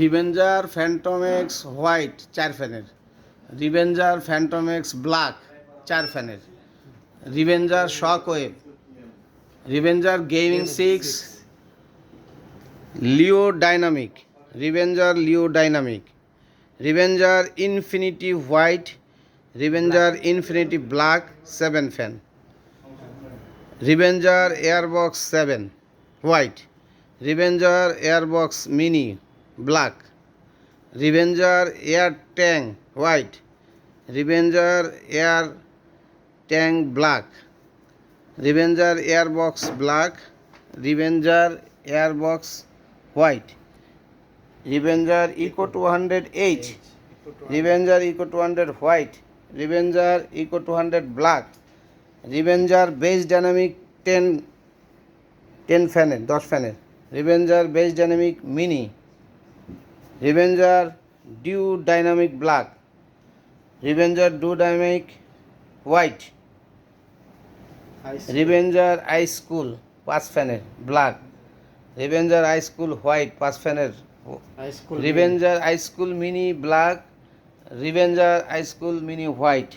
রিভেঞ্জার Phantom x white 4 ফ্যানের, রিভেঞ্জার Phantom x black 4 ফ্যানের, revenger shock wave, revenger gaming 6 Leo dynamic, revenger Leo dynamic, revenger infinity white, revenger infinity black 7 fan, revenger airbox 7 white, revenger airbox mini black, revenger air tank white, revenger air tank black, revenger airbox black, revenger airbox white, revenger eco 200H, revenger eco 200 white, revenger eco 200 black, revenger base dynamic 10 ফ্যানের 10 ফ্যানের, revenger base dynamic mini, revenger dew dynamic black, রিভেঞ্জার do dynamic white, রিভেঞ্জার I school 5 ফ্যানের black, রিভেঞ্জার I school white 5 ফ্যানের, রিভেঞ্জার I school mini black, রিভেঞ্জার I school mini white.